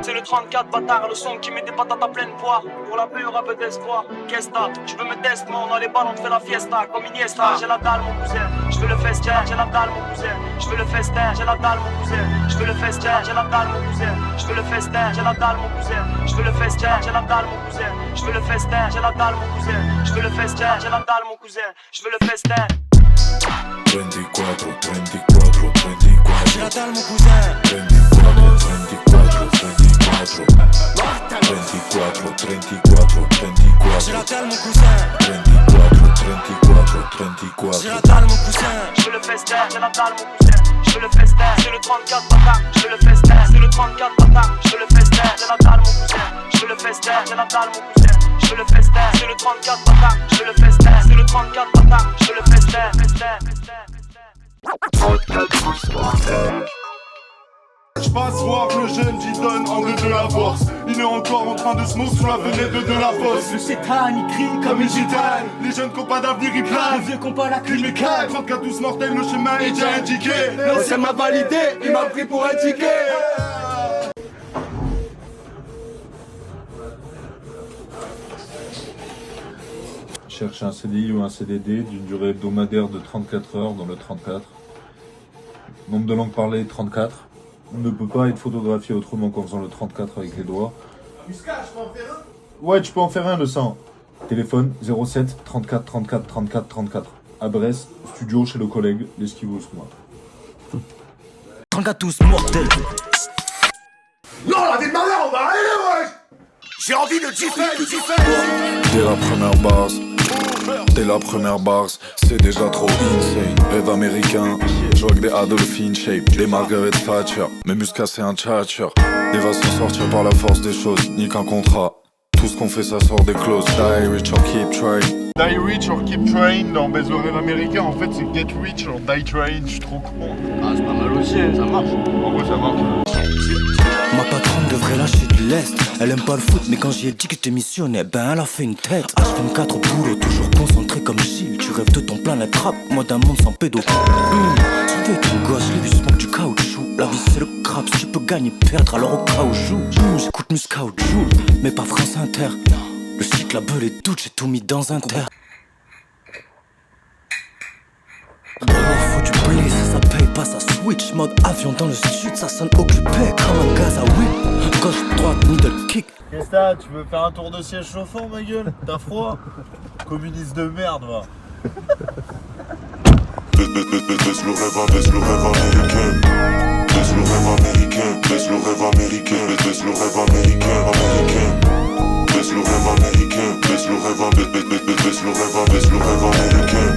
C'est le 34 bâtard, le son qui met des patates à pleine poire. Pour la pure un peu d'espoir. Qu'est-ce que t'as? Tu veux me tester, mon on a les ballons, on fait la fiesta. Comme Iniesta, j'ai la dalle mon cousin. Je veux le festin, j'ai la dalle mon cousin. Je veux le festin, j'ai la dalle mon cousin. Je veux le festin, j'ai la dalle mon cousin. Je veux le festin, j'ai la dalle mon cousin. Je veux le festin, j'ai la dalle mon cousin. Je veux le festin, j'ai la dalle mon cousin. Je veux le festin, j'ai la dalle mon cousin. Je veux le festin. 34, 34, 34. J'ai la dalle mon cousin. 34, 34, 34. 34, 34, J'ai la dalle mon cousin. 34, 34, 34. J'ai la dalle mon cousin. Je veux le festin, j'ai la dalle mon cousin. Je veux le festin, c'est le 34 bâtard. Je veux le festin, c'est le 34 bâtard. Je veux le festin, j'ai la dalle mon cousin. Je veux le festin, j'ai la dalle mon cousin. Je veux le festin, c'est le 34 bâtard. Je veux le festin, c'est le 34 bâtard. Je veux le festin, festin, festin, festin. Je passe voir le jeune Didon angle de la force. Il est encore en train de smoke sous la fenêtre de la fosse. Le cétan, il crie comme une gitane. Les jeunes qui ont pas d'avenir ils Les planent. vieux qu'on pas la Ils me cul. calent. 34 tous mortels, le chemin est déjà indiqué. Ça m'a validé, il m'a pris pour un ticket. Cherche un CDI ou un CDD d'une durée hebdomadaire de 34 heures dans le 34. Nombre de langues parlées 34. On ne peut pas être photographié autrement qu'en faisant le 34 avec les doigts. Muscat, je peux en faire un? Ouais, tu peux en faire un, le sang. Téléphone 07 34 34 34 34. Adresse studio chez le collègue, l'esquive moi. 34 tous mortels. Non, la vie de ma mère, on va aller, ouais. J'ai envie de kiffer. Dès la première base, dès la première bars, c'est déjà trop insane. Rêve américain, je vois que des Adolphine shape, des Margaret Thatcher. Mais Muscat c'est un tchatcher. Il va s'en sortir par la force des choses, ni qu'un contrat. Tout ce qu'on fait ça sort des clauses. Die rich or keep trying. Die rich or keep trying dans Baise le rêve américain, en fait c'est get rich or die trying, je suis trop con. Ah, c'est pas mal aussi, ça marche. En gros ça marche. Ma patronne devrait lâcher de l'est. Elle aime pas le foot, mais quand j'y ai dit que j'étais missionnaire, ben elle a fait une tête. H24 au boulot, toujours concentré comme Gilles. Tu rêves de ton planète rap, moi d'un monde sans pédo. Tu veux ton gosse, les vues smoke du caoutchouc. La vie c'est le crap, si tu peux gagner, perdre, alors au cas où joue. J'écoute Muscat ou Joule, mais pas France Inter. Le shit, la beule et tout, j'ai tout mis dans un terre. Gros, faut du bliss, ça paye pas, ça switch. Mode avion dans le sud, ça sonne occupé comme un gaz à whip. Gauche, droite, middle kick. Qu'est-ce que t'as? Tu veux faire un tour de siège chauffant, ma gueule? T'as froid? Communiste de merde, va. Baisse le rêve américain. Baisse le rêve américain. Baisse le rêve américain. Baisse le rêve américain. Baisse le rêve américain. Baisse le rêve américain.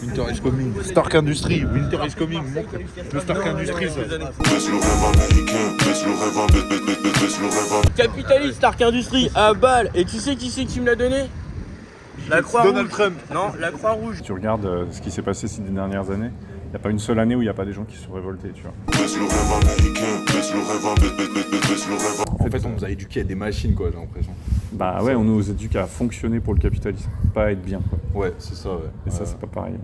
Winter is coming. Stark Industries, Winter is coming. Le Stark Industries. Baisse le rêve américain. Baisse le rêve. Capitaliste Stark Industries à balle. Et tu sais qui c'est qui me l'a donné? La Croix-Rouge. Donald Trump. Non, la Croix-Rouge. Tu regardes ce qui s'est passé ces dernières années, il n'y a pas une seule année où il n'y a pas des gens qui se sont révoltés, tu vois. Baisse le rêve américain. Baisse le rêve. En fait, on nous a éduqués à des machines, quoi, j'ai l'impression. Bah ouais, on nous éduque à fonctionner pour le capitalisme, pas à être bien, quoi. Ouais, c'est ça, ouais. Et ça, c'est pas pareil.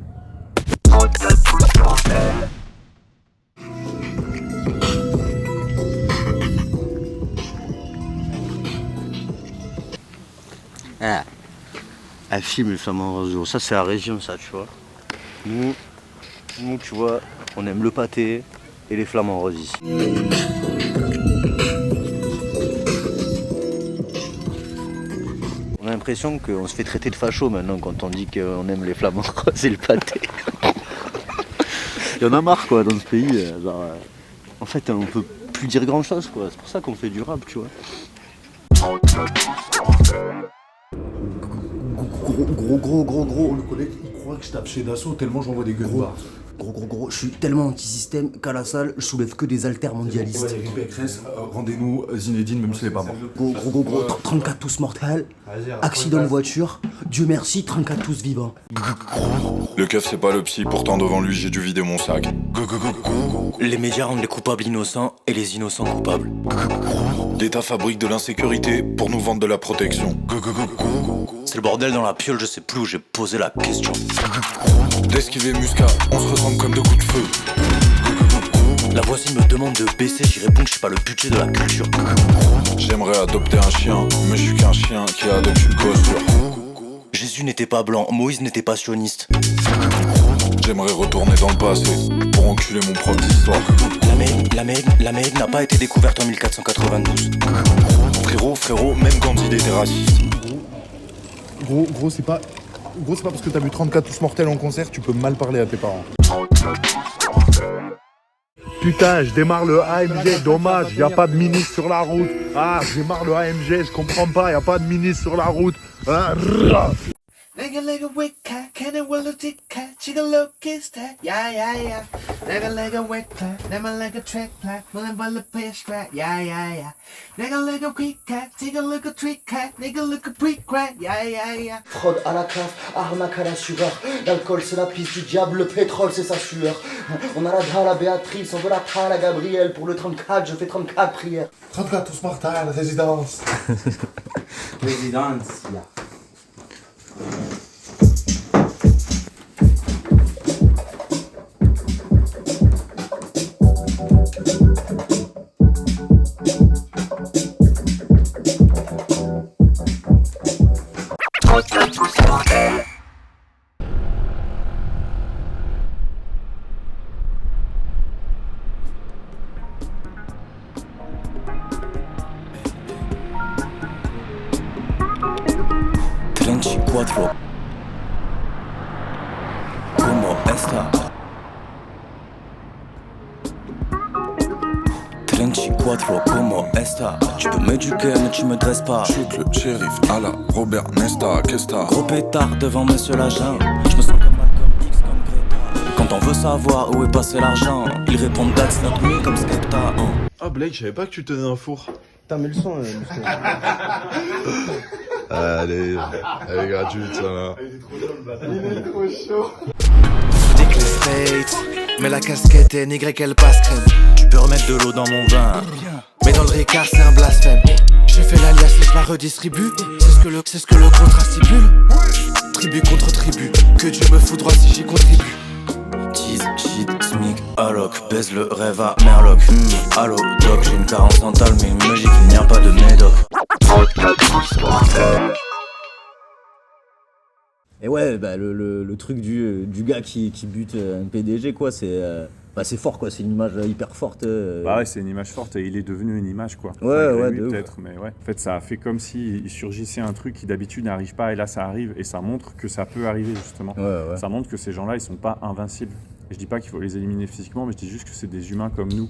Ah. Un film, les flamands roseaux. Ça, c'est la région, ça, tu vois. Nous, tu vois, on aime le pâté et les flamants roses ici. On a l'impression qu'on se fait traiter de facho maintenant quand on dit qu'on aime les flamants roses et le pâté. Il y en a marre, quoi, dans ce pays. Genre, en fait, on peut plus dire grand chose, quoi. C'est pour ça qu'on fait du rap, tu vois. Gros, le collègue, il croit que je tape chez Dassault tellement j'envoie des gueules bas. Gros, je suis tellement anti-système qu'à la salle, je soulève que des haltères mondialistes. Ouais, Pécresse, rendez-nous Zinedine même s'il est pas mort. Gros, 34 tous mortels, accident de voiture, Dieu merci, 34 tous vivants. Le keuf c'est pas le psy, pourtant devant lui j'ai dû vider mon sac. Les médias rendent les coupables innocents et les innocents coupables. L'État fabrique de l'insécurité pour nous vendre de la protection. C'est le bordel dans la piole, je sais plus où j'ai posé la question. D'esquiver Muscat, on se ressemble comme deux coups de feu. La voisine me demande de baisser, j'y réponds que je suis pas le budget de la culture. J'aimerais adopter un chien, mais je suis qu'un chien qui adopte une posture. Jésus n'était pas blanc, Moïse n'était pas sioniste. J'aimerais retourner dans le passé pour enculer mon propre histoire. L'Amérique n'a pas été découverte en 1492. Frérot, même Gandhi était raciste. Gros, c'est pas parce que t'as vu 34 tous mortels en concert, tu peux mal parler à tes parents. Putain, je démarre le AMG, dommage, y a pas de ministre sur la route. Ah, je démarre le AMG, je comprends pas, y a pas de ministre sur la route. Ah, Nigga like a wet cat, can it will a tick cat, chicken look kiss that, yeah. Nigga like a wet cat, never like a track plat, willing by the piss cat, yeah. Nigga like a quick cat, take a look a trick cat, nigga look a prick cat, yeah. Fraude à la CAF, arnaque à l'assureur. L'alcool c'est la piste du diable, le pétrole c'est sa sueur. On a la dalle à Béatrice, on veut la tralle à Gabriel. Pour le 34, je fais 34 prières. 34 tous mortels, résidence. Résidence, là. Como esta? 34, como esta? Tu peux m'éduquer mais tu me dresses pas. Je suis le shérif à la Robert Nesta, qu'est-ce que t'as? Gros pétard devant monsieur l'agent. Je me sens comme Malcolm X, comme Greta. Quand on veut savoir où est passé l'argent, ils répondent that's not me comme Skepta. Ah Blake, je savais pas que tu tenais un four. Putain mais le son, Allez, elle est gratuite ça là. Il est trop chaud. Dis que les States, mais la casquette est Y, elle passe crème. Tu peux remettre de l'eau dans mon vin. Mais dans le Ricard c'est un blasphème. Je fais l'alias et je la redistribue. C'est ce que le contrat stipule. Tribu contre tribu, que Dieu me foudroie si j'y contribue. Tease, shit, smic, alloc, baise le rêve à Merloc. Allo, doc, j'ai une carence mentale mais il me dit qu'il n'y a pas de médoc. Et ouais, bah le truc du gars qui bute un PDG, quoi, c'est fort, quoi, c'est une image hyper forte. Bah ouais, c'est une image forte et il est devenu une image, quoi. Ouais, lui, de peut-être, mais ouais. En fait, ça a fait comme s'il surgissait un truc qui d'habitude n'arrive pas et là ça arrive et ça montre que ça peut arriver, justement. Ouais. Ça montre que ces gens-là, ils sont pas invincibles. Et je dis pas qu'il faut les éliminer physiquement, mais je dis juste que c'est des humains comme nous.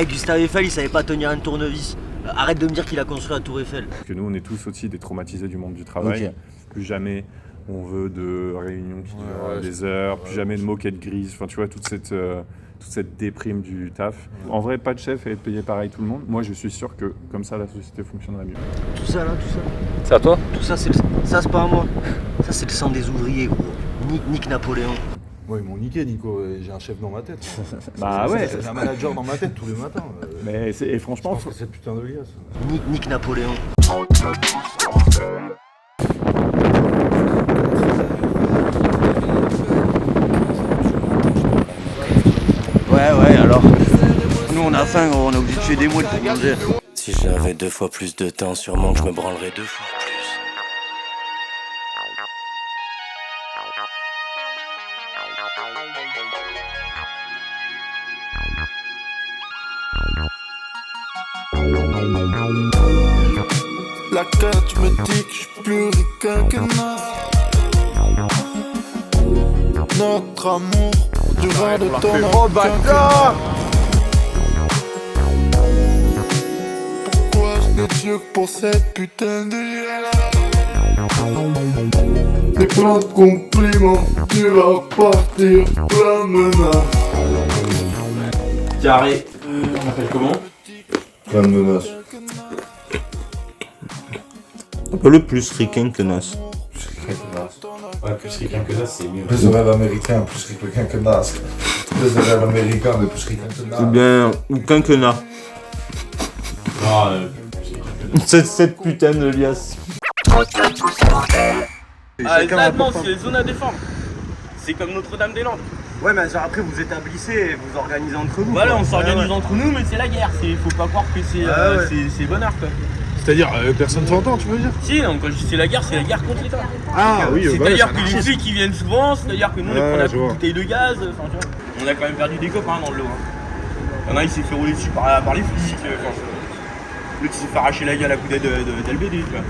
Gustave Eiffel, il savait pas tenir un tournevis. Arrête de me dire qu'il a construit la tour Eiffel. Que nous, on est tous aussi des traumatisés du monde du travail. Okay. Plus jamais on veut de réunions qui durent des heures, plus jamais de moquettes grises. Enfin, tu vois, toute cette déprime du taf. En vrai, pas de chef et être payé pareil tout le monde. Moi, je suis sûr que comme ça, la société fonctionnerait mieux. Tout ça là, tout ça. C'est à toi? Tout ça, c'est pas à moi. Ça, c'est le sang des ouvriers, gros. Nique Napoléon. Ouais, ils m'ont niqué, Nico. J'ai un chef dans ma tête. Bah ouais. J'ai un manager dans ma tête tous les matins. Mais et franchement, je pense que c'est putain de liasse. Nique Napoléon. Ouais, alors. Nous, on a faim, gros, on est obligé de tuer des mouettes pour manger. Si j'avais 2 fois plus de temps, sûrement que je me branlerais 2 fois plus. La carte me dit que je suis plus ricain que notre amour durera de ton Oh bâtard! Pourquoi je n'ai Dieu que pour cette putain de des plein de compliments, tu vas partir plein de menaces. Carré. On appelle comment? Plein de menaces. Un peu le plus ricain que Nas. Ouais, plus ricain que Nas, c'est mieux. Plus de rêve américain, plus ricain que Nas. Plus de rêve américain, mais plus ricain que Nas. Ou bien, ou quinquennat. Cette putain de liasse. Les Allemands, c'est les zones à défendre. C'est comme Notre-Dame-des-Landes. Ouais, mais genre après vous établissez et vous organisez entre vous. Voilà, quoi. on s'organise Ouais. entre nous, mais c'est la guerre. Faut pas croire que c'est bonheur quoi. C'est-à-dire, personne s'entend, tu veux dire? Si, non, quand je dis c'est la guerre contre l'État. Ah oui, C'est-à-dire voilà, que les c'est flics qui viennent souvent, c'est-à-dire que nous on Ouais, prend la je vois. bouteille de gaz, enfin tu vois. On a quand même perdu des copains dans le lot. Il y en a il s'est fait rouler dessus par les flics, l'autre il s'est fait arracher la gueule à coup d'LBD, tu vois.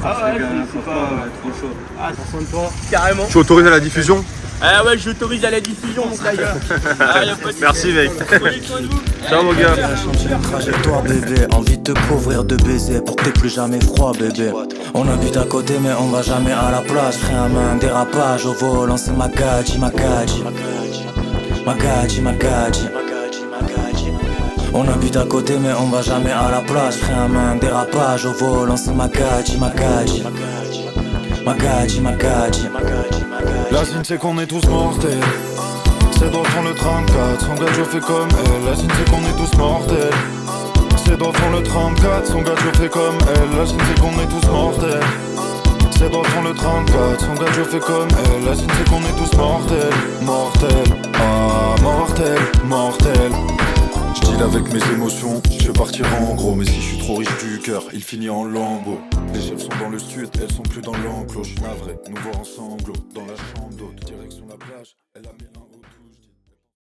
Ah ouais, c'est pas trop chaud. Ah, ça sonne pas. Carrément. Tu autorises à la diffusion? Ah ouais, j'autorise à la diffusion, mon frère. Ah, y a pas de Merci, mec. Prenez soin de vous. Ciao, mon gars. Changer la trajectoire bébé, envie de te couvrir de baisers pour que t'aies plus jamais froid bébé. On habite à côté mais on va jamais à la place. Frein à main, dérapage au volant, c'est Magadji, Magadji. Magadji, Magadji. On habite à côté mais on va jamais à la place. Frein à main, dérapage au volant, c'est Magadji, Magadji. Magadji, Magadji. La signe c'est qu'on est tous mortels. Ses doigts font le 34, son gars je fais comme elle. La signe c'est qu'on est tous mortels. Ses doigts font le 34, son gars je fais comme elle. La signe c'est qu'on est tous mortels. Ses doigts font le 34, son gars je fais comme elle. La signe c'est qu'on est tous mortels. Mortels, ah mortels, mortels. J'deal avec mes émotions, je vais partir en gros. Mais si je suis trop riche du cœur, il finit en lambeaux. Les chefs sont dans le sud, elles sont plus dans l'enclos. J'suis navré, nous voir en sanglots. Dans la chambre d'hôte, direction la plage, elle a mis